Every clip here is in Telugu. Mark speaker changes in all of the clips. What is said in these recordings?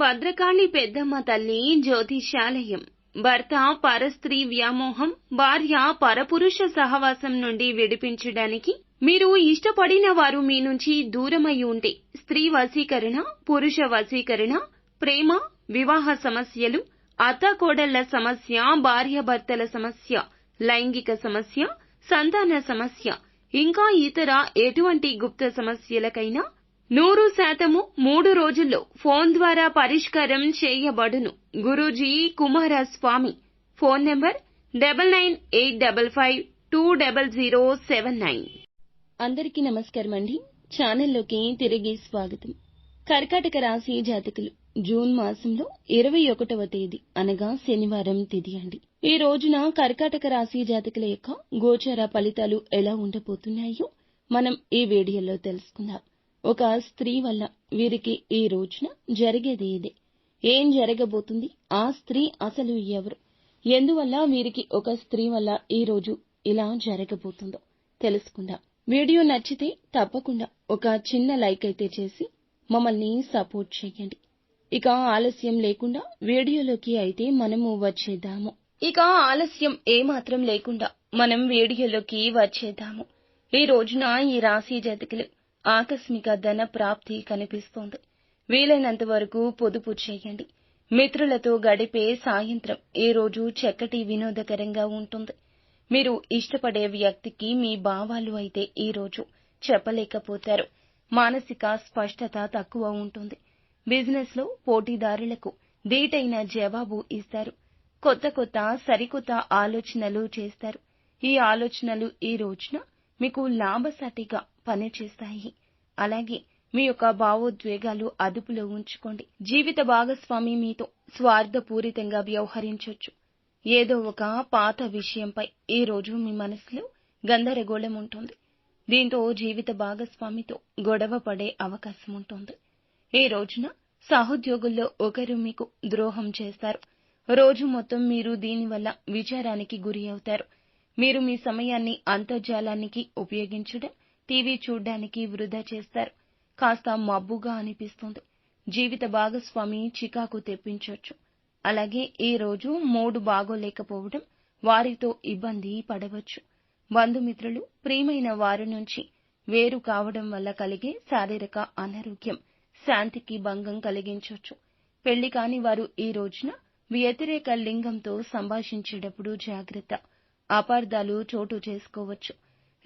Speaker 1: భద్రకాళి పెద్దమ్మ తల్లి జ్యోతిష్యాలయం. భర్త పరస్త్రీ వ్యామోహం, భార్య పరపురుష సహవాసం నుండి విడిపించడానికి మీరు ఇష్టపడిన వారు మీ నుంచి దూరమై ఉంటే స్త్రీ వశీకరణ, పురుష వశీకరణ, ప్రేమ, వివాహ సమస్యలు, అత్తాకోడళ్ల సమస్య, భార్యాభర్తల సమస్య, లైంగిక సమస్య, సంతాన సమస్య, ఇంకా ఇతర ఎటువంటి గుప్త సమస్యలకైనా 100% 3 రోజుల్లో ఫోన్ ద్వారా పరిష్కారం చేయబడును. గురూజీ కుమారస్వామి. Phone number 9985520079. అందరికీ నమస్కారం అండి. ఛానల్లోకి తిరిగి స్వాగతం. కర్కాటక రాశి జాతకులు జూన్ మాసంలో 21వ తేదీ అనగా శనివారం తిథి అండి. ఈ రోజున కర్కాటక రాశి జాతకుల యొక్క గోచర ఫలితాలు ఎలా ఉండబోతున్నాయో మనం ఈ వీడియోలో తెలుసుకుందాం. ఒక స్త్రీ వల్ల వీరికి ఈ రోజున జరిగేది ఇదే. ఏం జరగబోతుంది, ఆ స్త్రీ అసలు ఎవరు, ఎందువల్ల వీరికి ఒక స్త్రీ వల్ల ఈ రోజు ఇలా జరగబోతుందో తెలుసుకుందాం. వీడియో నచ్చితే తప్పకుండా ఒక చిన్న లైక్ అయితే చేసి మమ్మల్ని సపోర్ట్ చేయండి. ఇక ఆలస్యం లేకుండా వీడియోలోకి అయితే మనము వచ్చేద్దాము. ఏమాత్రం లేకుండా మనం వీడియోలోకి వచ్చేద్దాము. ఈ రోజున ఈ రాశి జాతకులు ఆకస్మిక ధన ప్రాప్తి కనిపిస్తోంది. వీలైనంత వరకు పొదుపు చేయండి. మిత్రులతో గడిపే సాయంత్రం ఈ రోజు చక్కటి వినోదకరంగా ఉంటుంది. మీరు ఇష్టపడే వ్యక్తికి మీ భావాలు అయితే ఈ రోజు చెప్పలేకపోతారు. మానసిక స్పష్టత తక్కువ ఉంటుంది. బిజినెస్ లో పోటీదారులకు దీటైన జవాబు ఇస్తారు. కొత్త సరికొత్త ఆలోచనలు చేస్తారు. ఈ ఆలోచనలు ఈ రోజున మీకు లాభసాటిగా పనిచేస్తాయి. అలాగే మీ యొక్క భావోద్వేగాలు అదుపులో ఉంచుకోండి. జీవిత భాగస్వామి మీతో స్వార్థపూరితంగా వ్యవహరించొచ్చు. ఏదో ఒక పాత విషయంపై ఈ రోజు మీ మనసులో గందరగోళం ఉంటుంది. దీంతో జీవిత భాగస్వామితో గొడవ పడే అవకాశం ఉంటుంది. ఈ రోజున సహోద్యోగుల్లో ఒకరు మీకు ద్రోహం చేస్తారు. రోజు మొత్తం మీరు దీనివల్ల విచారానికి గురి అవుతారు. మీరు మీ సమయాన్ని అంతర్జాలానికి ఉపయోగించడం, టీవీ చూడ్డానికి వృధా చేస్తారు. కాస్త మబ్బుగా అనిపిస్తుంది. జీవిత భాగస్వామి చికాకు తెప్పించొచ్చు. అలాగే ఈ రోజు మూడు బాగోలేకపోవడం, వారితో ఇబ్బంది పడవచ్చు. బంధుమిత్రులు, ప్రియమైన వారి నుంచి వేరు కావడం వల్ల కలిగే శారీరక అనారోగ్యం శాంతికి భంగం కలిగించొచ్చు. పెళ్లి కాని వారు ఈ రోజున వ్యతిరేక లింగంతో సంభాషించేటప్పుడు జాగ్రత్త. అపార్థాలు చోటు చేసుకోవచ్చు.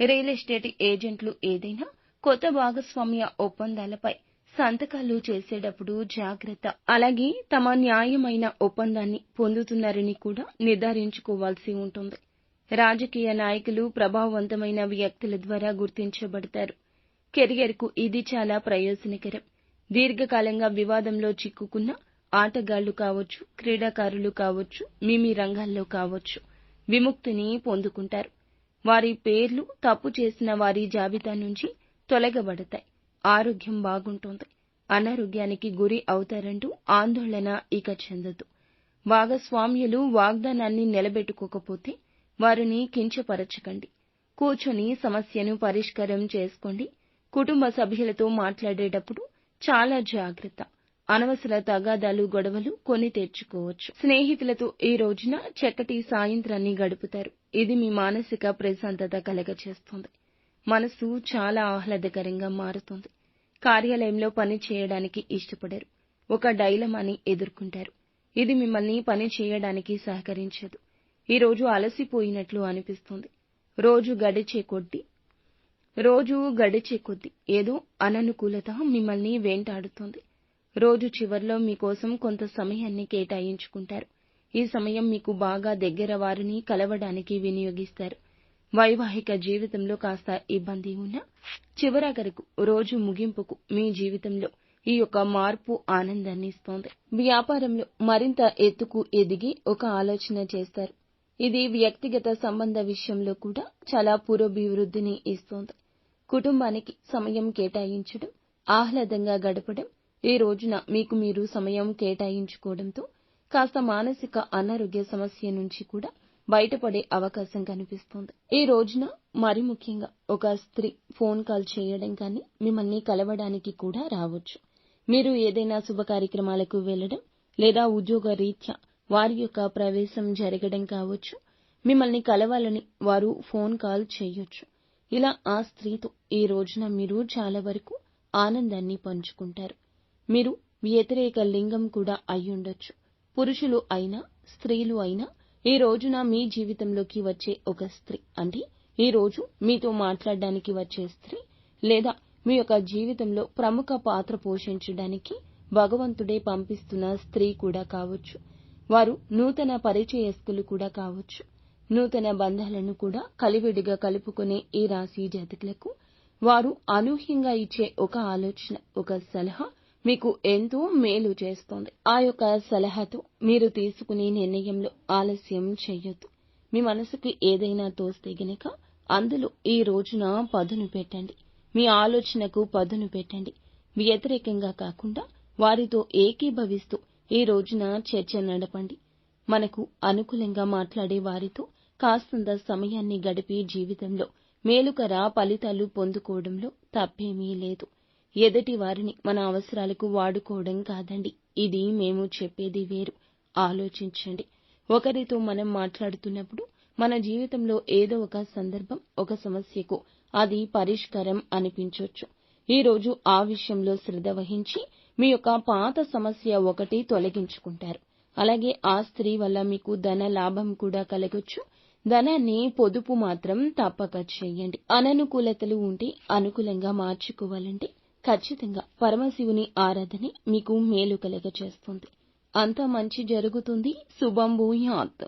Speaker 1: రియల్ ఎస్టేట్ ఏజెంట్లు ఏదైనా కొత్త భాగస్వామ్య ఒప్పందాలపై సంతకాలు చేసేటప్పుడు జాగ్రత్త. అలాగే తమ న్యాయమైన ఒప్పందాన్ని పొందుతున్నారని కూడా నిర్ధారించుకోవాల్సి ఉంటుంది. రాజకీయ నాయకులు ప్రభావవంతమైన వ్యక్తుల ద్వారా గుర్తించబడతారు. కెరియర్కు ఇది చాలా ప్రయోజనకరం. దీర్ఘకాలంగా వివాదంలో చిక్కుకున్న ఆటగాళ్లు కావచ్చు, క్రీడాకారులు కావచ్చు, మీ రంగాల్లో కావచ్చు, విముక్తిని పొందుకుంటారు. వారి పేర్లు తప్పు చేసిన వారి జాబితా నుంచి తొలగబడతాయి. ఆరోగ్యం బాగుంటుంది. అనారోగ్యానికి గురి అవుతారంటూ ఆందోళన ఇక చెందదు. భాగస్వామ్యులు వాగ్దానాన్ని నిలబెట్టుకోకపోతే వారిని కించపరచకండి. కూర్చొని సమస్యను పరిష్కారం చేసుకోండి. కుటుంబ సభ్యులతో మాట్లాడేటప్పుడు చాలా జాగ్రత్త. అనవసర తగాదాలు, గొడవలు కొని తెచ్చుకోవచ్చు. స్నేహితులతో ఈ రోజున చక్కటి సాయంత్రాన్ని గడుపుతారు. ఇది మీ మానసిక ప్రశాంతత కలగచేస్తుంది. మనసు చాలా ఆహ్లాదకరంగా మారుతుంది. కార్యాలయంలో పని చేయడానికి ఇష్టపడరు. ఒక డైలమాని ఎదుర్కొంటారు. ఇది మిమ్మల్ని పని చేయడానికి సహకరించదు. ఈ రోజు అలసిపోయినట్లు అనిపిస్తుంది. రోజు గడిచే కొద్దీ ఏదో అననుకూలత మిమ్మల్ని వెంటాడుతుంది. రోజు చివర్లో మీకోసం కొంత సమయాన్ని కేటాయించుకుంటారు. ఈ సమయం మీకు బాగా దగ్గర వారిని కలవడానికి వినియోగిస్తారు. వైవాహిక జీవితంలో కాస్త ఇబ్బంది ఉన్నా చివరాఖరకు రోజు ముగింపుకు మీ జీవితంలో ఈ యొక్క మార్పు ఆనందాన్ని ఇస్తోంది. వ్యాపారంలో మరింత ఎత్తుకు ఎదిగి ఒక ఆలోచన చేస్తారు. ఇది వ్యక్తిగత సంబంధ విషయంలో కూడా చాలా పురోభివృద్ధిని ఇస్తోంది. కుటుంబానికి సమయం కేటాయించడం, ఆహ్లాదంగా గడపడం, ఈ రోజున మీకు మీరు సమయం కేటాయించుకోవడంతో కాస్త మానసిక అనారోగ్య సమస్య నుంచి కూడా బయటపడే అవకాశం కనిపిస్తోంది. ఈ రోజున మరి ముఖ్యంగా ఒక స్త్రీ ఫోన్ కాల్ చేయడం కానీ మిమ్మల్ని కలవడానికి కూడా రావచ్చు. మీరు ఏదైనా శుభ కార్యక్రమాలకు వెళ్లడం లేదా ఉద్యోగ రీత్యా వారి యొక్క ప్రవేశం జరగడం కావచ్చు. మిమ్మల్ని కలవాలని వారు ఫోన్ కాల్ చేయొచ్చు. ఇలా ఆ స్త్రీతో ఈ రోజున మీరు చాలా వరకు ఆనందాన్ని పంచుకుంటారు. మీరు వ్యతిరేక లింగం కూడా అయ్యుండొచ్చు. పురుషులు అయినా స్త్రీలు అయినా ఈ రోజున మీ జీవితంలోకి వచ్చే ఒక స్త్రీ అంటే ఈ రోజు మీతో మాట్లాడడానికి వచ్చే స్త్రీ లేదా మీ యొక్క జీవితంలో ప్రముఖ పాత్ర పోషించడానికి భగవంతుడే పంపిస్తున్న స్త్రీ కూడా కావచ్చు. వారు నూతన పరిచయస్తులు కూడా కావచ్చు. నూతన బంధాలను కూడా కలివిడిగా కలుపుకునే ఈ రాశి జాతకులకు వారు అనూహ్యంగా ఇచ్చే ఒక ఆలోచన, ఒక సలహా మీకు ఎంతో మేలు చేస్తోంది. ఆ యొక్క సలహాతో మీరు తీసుకునే నిర్ణయంలో ఆలస్యం చెయ్యొద్దు. మీ మనసుకి ఏదైనా తోస్తే గనక అందులో ఈ రోజున పదును పెట్టండి. మీ ఆలోచనకు పదును పెట్టండి. వ్యతిరేకంగా కాకుండా వారితో ఏకీభవిస్తూ ఈ రోజున చర్చ నడపండి. మనకు అనుకూలంగా మాట్లాడే వారితో కాస్తంత సమయాన్ని గడిపి జీవితంలో మేలుకర ఫలితాలు పొందుకోవడంలో తప్పేమీ లేదు. ఎదుటి వారిని మన అవసరాలకు వాడుకోవడం కాదండి. ఇది మేము చెప్పేది వేరు. ఆలోచించండి. ఒకరితో మనం మాట్లాడుతున్నప్పుడు మన జీవితంలో ఏదో ఒక సందర్భం, ఒక సమస్యకు అది పరిష్కారం అనిపించొచ్చు. ఈ రోజు ఆ విషయంలో శ్రద్ధ వహించి మీ యొక్క పాత సమస్య ఒకటి తొలగించుకుంటారు. అలాగే ఆ స్త్రీ వల్ల మీకు ధన లాభం కూడా కలగొచ్చు. ధనాన్ని పొదుపు మాత్రం తప్పక చేయండి. అననుకూలతలు ఉంటే అనుకూలంగా మార్చుకోవాలంటే ఖచ్చితంగా పరమశివుని ఆరాధనే మీకు మేలు కలగచేస్తుంది. అంతా మంచి జరుగుతుంది. శుభం భూయాత్.